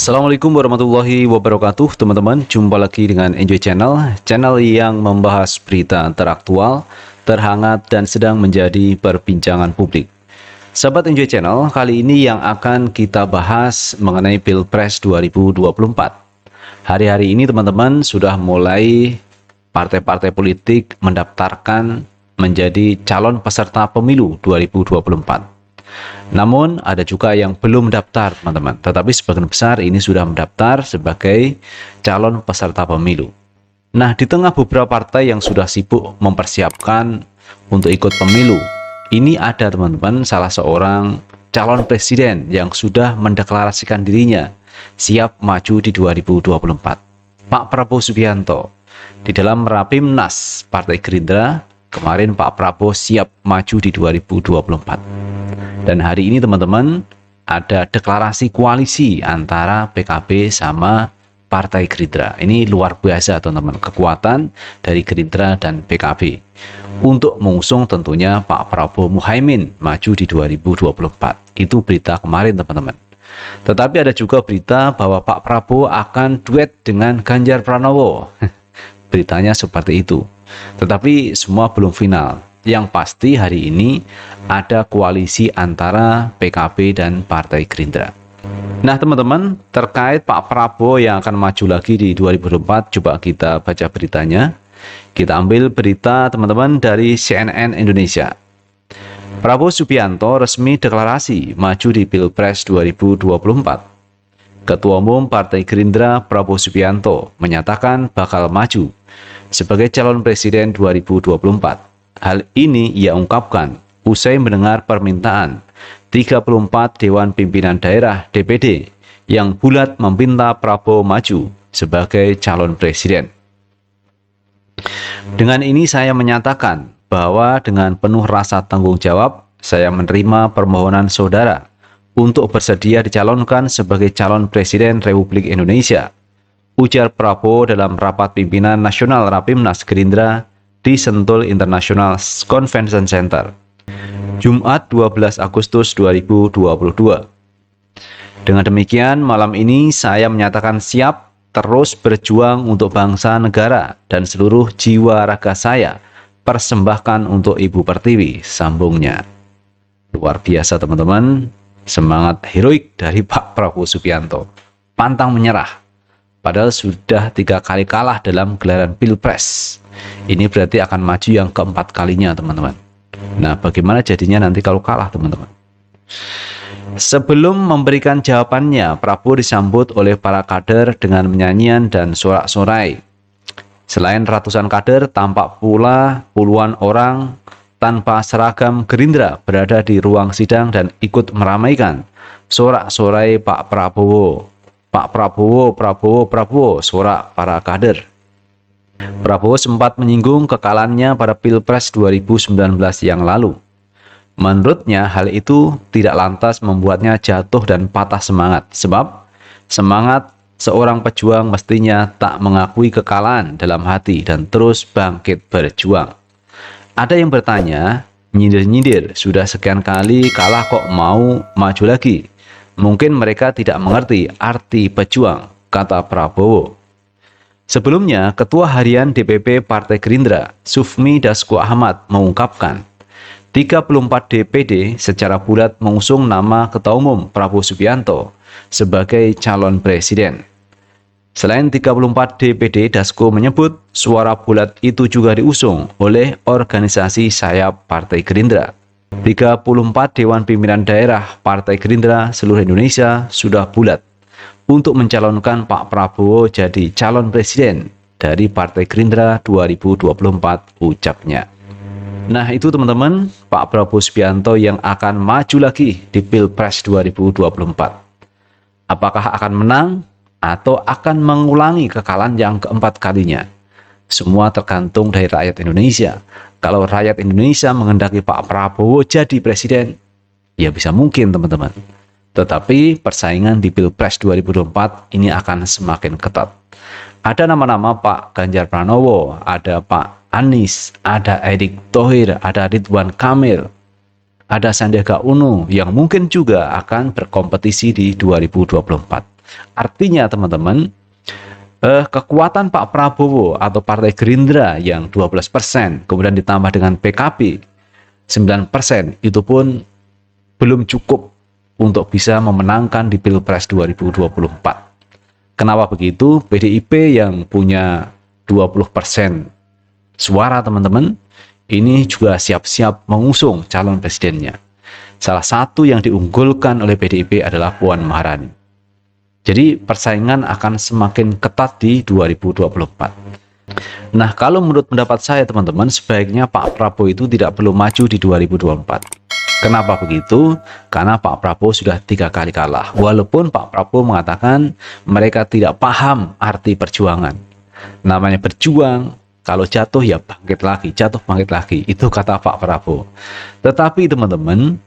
Assalamualaikum warahmatullahi wabarakatuh teman-teman. Jumpa lagi dengan Enjoy Channel yang membahas berita teraktual, terhangat dan sedang menjadi perbincangan publik. Sahabat Enjoy Channel, kali ini yang akan kita bahas mengenai Pilpres 2024. Hari-hari ini teman-teman sudah mulai partai-partai politik mendaftarkan menjadi calon peserta pemilu 2024. Namun ada juga yang belum mendaftar teman-teman, tetapi sebagian besar ini sudah mendaftar sebagai calon peserta pemilu. Nah, di tengah beberapa partai yang sudah sibuk mempersiapkan untuk ikut pemilu, ini ada teman-teman salah seorang calon presiden yang sudah mendeklarasikan dirinya siap maju di 2024, Pak Prabowo Subianto. Di dalam Rapimnas Partai Gerindra, kemarin Pak Prabowo siap maju di 2024. Dan hari ini teman-teman ada deklarasi koalisi antara PKB sama Partai Gerindra. Ini luar biasa teman-teman, kekuatan dari Gerindra dan PKB untuk mengusung tentunya Pak Prabowo Muhaimin maju di 2024. Itu berita kemarin teman-teman. Tetapi ada juga berita bahwa Pak Prabowo akan duet dengan Ganjar Pranowo. Beritanya seperti itu. Tetapi semua belum final. Yang pasti hari ini ada koalisi antara PKB dan Partai Gerindra. Nah teman-teman, terkait Pak Prabowo yang akan maju lagi di 2024, coba kita baca beritanya. Kita ambil berita teman-teman dari CNN Indonesia. Prabowo Subianto resmi deklarasi maju di Pilpres 2024. Ketua Umum Partai Gerindra Prabowo Subianto menyatakan bakal maju sebagai calon presiden 2024. Hal ini ia ungkapkan usai mendengar permintaan 34 Dewan Pimpinan Daerah DPD yang bulat meminta Prabowo maju sebagai calon presiden. Dengan ini saya menyatakan bahwa dengan penuh rasa tanggung jawab, saya menerima permohonan saudara untuk bersedia dicalonkan sebagai calon presiden Republik Indonesia, ujar Prabowo dalam rapat pimpinan nasional Rapimnas Gerindra di Sentul International Convention Center, Jumat 12 Agustus 2022. Dengan demikian, malam ini saya menyatakan siap terus berjuang untuk bangsa negara dan seluruh jiwa raga saya persembahkan untuk Ibu Pertiwi, sambungnya. Luar biasa teman-teman, semangat heroik dari Pak Prabowo Subianto. Pantang menyerah. Padahal sudah 3 kali kalah dalam gelaran Pilpres. Ini berarti akan maju yang keempat kalinya teman-teman. Nah, bagaimana jadinya nanti kalau kalah teman-teman? Sebelum memberikan jawabannya, Prabowo disambut oleh para kader dengan menyanyian dan sorak-sorai. Selain ratusan kader, tampak pula puluhan orang tanpa seragam Gerindra berada di ruang sidang dan ikut meramaikan sorak-sorai Pak Prabowo. Pak Prabowo, Prabowo, Prabowo, sorak para kader. Prabowo sempat menyinggung kekalahannya pada Pilpres 2019 yang lalu. Menurutnya hal itu tidak lantas membuatnya jatuh dan patah semangat, sebab semangat seorang pejuang mestinya tak mengakui kekalahan dalam hati dan terus bangkit berjuang. Ada yang bertanya, nyindir-nyindir, sudah sekian kali kalah kok mau maju lagi? Mungkin mereka tidak mengerti arti pejuang, kata Prabowo. Sebelumnya, Ketua Harian DPP Partai Gerindra, Sufmi Dasko Ahmad, mengungkapkan 34 DPD secara bulat mengusung nama Ketua Umum Prabowo Subianto sebagai calon presiden. Selain 34 DPD, Dasko menyebut suara bulat itu juga diusung oleh organisasi sayap Partai Gerindra. 34 Dewan Pimpinan Daerah Partai Gerindra seluruh Indonesia sudah bulat untuk mencalonkan Pak Prabowo jadi calon presiden dari Partai Gerindra 2024, ucapnya. Nah itu teman-teman, Pak Prabowo Subianto yang akan maju lagi di Pilpres 2024. Apakah akan menang atau akan mengulangi kekalahan yang keempat kalinya? Semua tergantung dari rakyat Indonesia. Kalau rakyat Indonesia menghendaki Pak Prabowo jadi presiden, ya bisa mungkin teman-teman. Tetapi persaingan di Pilpres 2024 ini akan semakin ketat. Ada nama-nama Pak Ganjar Pranowo, ada Pak Anies, ada Erick Thohir, ada Ridwan Kamil, ada Sandiaga Uno yang mungkin juga akan berkompetisi di 2024. Artinya teman-teman, kekuatan Pak Prabowo atau Partai Gerindra yang 12%, kemudian ditambah dengan PKB 9%, itu pun belum cukup untuk bisa memenangkan di Pilpres 2024. Kenapa begitu? PDIP yang punya 20% suara teman-teman, ini juga siap-siap mengusung calon presidennya. Salah satu yang diunggulkan oleh PDIP adalah Puan Maharani. Jadi persaingan akan semakin ketat di 2024. Nah, kalau menurut pendapat saya teman-teman, sebaiknya Pak Prabowo itu tidak perlu maju di 2024. Kenapa begitu? Karena Pak Prabowo sudah 3 kali kalah. Walaupun Pak Prabowo mengatakan mereka tidak paham arti perjuangan. Namanya berjuang, kalau jatuh ya bangkit lagi, jatuh bangkit lagi. Itu kata Pak Prabowo. Tetapi teman-teman,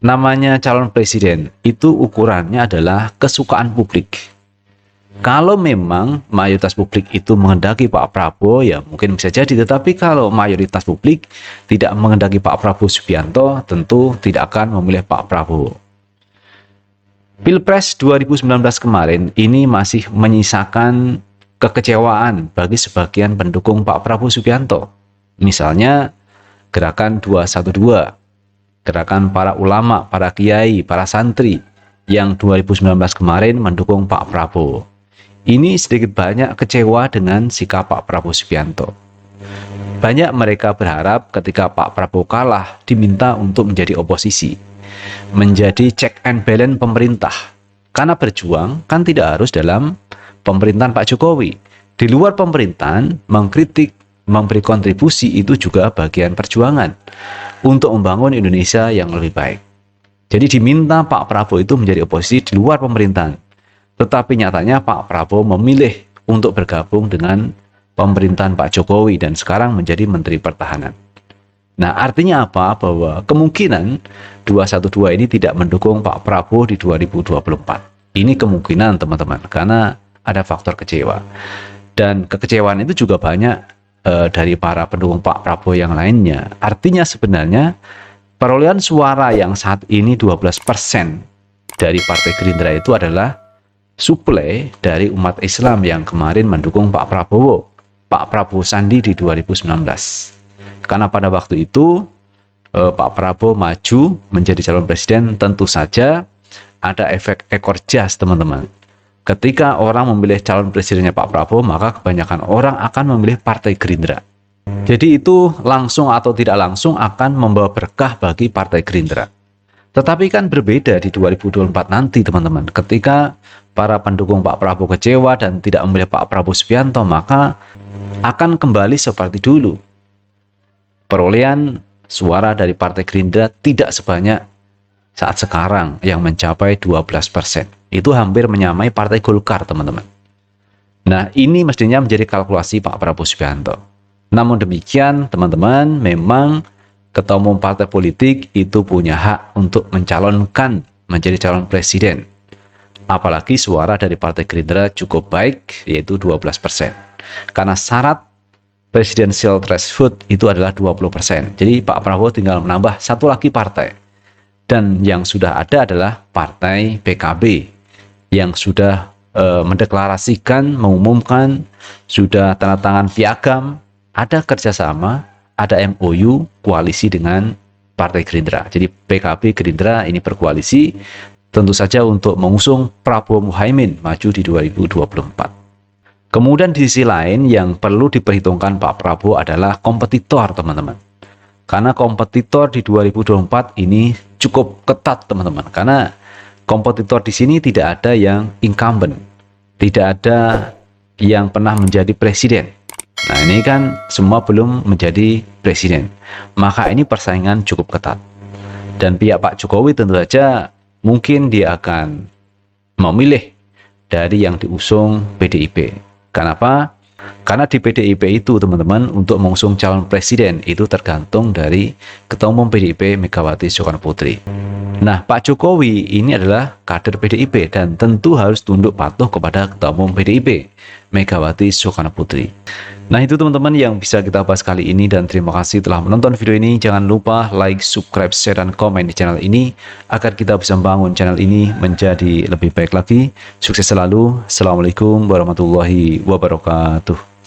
namanya calon presiden itu ukurannya adalah kesukaan publik. Kalau memang mayoritas publik itu menghendaki Pak Prabowo, ya mungkin bisa jadi. Tetapi kalau mayoritas publik tidak menghendaki Pak Prabowo Subianto, tentu tidak akan memilih Pak Prabowo. Pilpres 2019 kemarin ini masih menyisakan kekecewaan bagi sebagian pendukung Pak Prabowo Subianto. Misalnya Gerakan 212, gerakan para ulama, para kiai, para santri yang 2019 kemarin mendukung Pak Prabowo. Ini sedikit banyak kecewa dengan sikap Pak Prabowo Subianto. Banyak mereka berharap ketika Pak Prabowo kalah diminta untuk menjadi oposisi, menjadi check and balance pemerintah. Karena berjuang kan tidak harus dalam pemerintahan Pak Jokowi. Di luar pemerintahan, mengkritik, memberi kontribusi itu juga bagian perjuangan untuk membangun Indonesia yang lebih baik. Jadi diminta Pak Prabowo itu menjadi oposisi di luar pemerintahan. Tetapi nyatanya Pak Prabowo memilih untuk bergabung dengan pemerintahan Pak Jokowi dan sekarang menjadi Menteri Pertahanan. Nah, artinya apa? Bahwa kemungkinan 212 ini tidak mendukung Pak Prabowo di 2024. Ini kemungkinan teman-teman, karena ada faktor kecewa. Dan kekecewaan itu juga banyak dari para pendukung Pak Prabowo yang lainnya. Artinya sebenarnya perolehan suara yang saat ini 12% dari Partai Gerindra itu adalah suplai dari umat Islam yang kemarin mendukung Pak Prabowo Sandi di 2019. Karena pada waktu itu Pak Prabowo maju menjadi calon presiden, tentu saja ada efek ekor jas teman-teman. Ketika orang memilih calon presidennya Pak Prabowo, maka kebanyakan orang akan memilih Partai Gerindra. Jadi itu langsung atau tidak langsung akan membawa berkah bagi Partai Gerindra. Tetapi kan berbeda di 2024 nanti teman-teman. Ketika para pendukung Pak Prabowo kecewa dan tidak memilih Pak Prabowo Subianto, maka akan kembali seperti dulu. Perolehan suara dari Partai Gerindra tidak sebanyak saat sekarang yang mencapai 12%. Itu hampir menyamai Partai Golkar, teman-teman. Nah, ini mestinya menjadi kalkulasi Pak Prabowo Subianto. Namun demikian, teman-teman, memang ketua umum partai politik itu punya hak untuk mencalonkan menjadi calon presiden. Apalagi suara dari Partai Gerindra cukup baik, yaitu 12%. Karena syarat presidensial threshold itu adalah 20%. Jadi Pak Prabowo tinggal menambah satu lagi partai. Dan yang sudah ada adalah Partai PKB yang sudah mendeklarasikan, mengumumkan, sudah tanda tangan piagam, ada kerjasama, ada MOU koalisi dengan Partai Gerindra. Jadi PKB Gerindra ini berkoalisi tentu saja untuk mengusung Prabowo Muhaimin maju di 2024. Kemudian di sisi lain yang perlu diperhitungkan Pak Prabowo adalah kompetitor, teman-teman. Karena kompetitor di 2024 ini cukup ketat, teman-teman. Karena kompetitor di sini tidak ada yang incumbent, tidak ada yang pernah menjadi presiden. Nah, ini kan semua belum menjadi presiden. Maka ini persaingan cukup ketat. Dan pihak Pak Jokowi tentu saja mungkin dia akan memilih dari yang diusung PDIP. Kenapa? Karena di PDIP itu teman-teman, untuk mengusung calon presiden itu tergantung dari Ketua Umum PDIP Megawati Soekarno Putri. Nah, Pak Jokowi ini adalah kader PDIP dan tentu harus tunduk patuh kepada Ketua Umum PDIP Megawati Soekarno Putri. Nah, itu teman-teman yang bisa kita bahas kali ini, dan terima kasih telah menonton video ini. Jangan lupa like, subscribe, share, dan komen di channel ini agar kita bisa membangun channel ini menjadi lebih baik lagi. Sukses selalu. Assalamualaikum warahmatullahi wabarakatuh.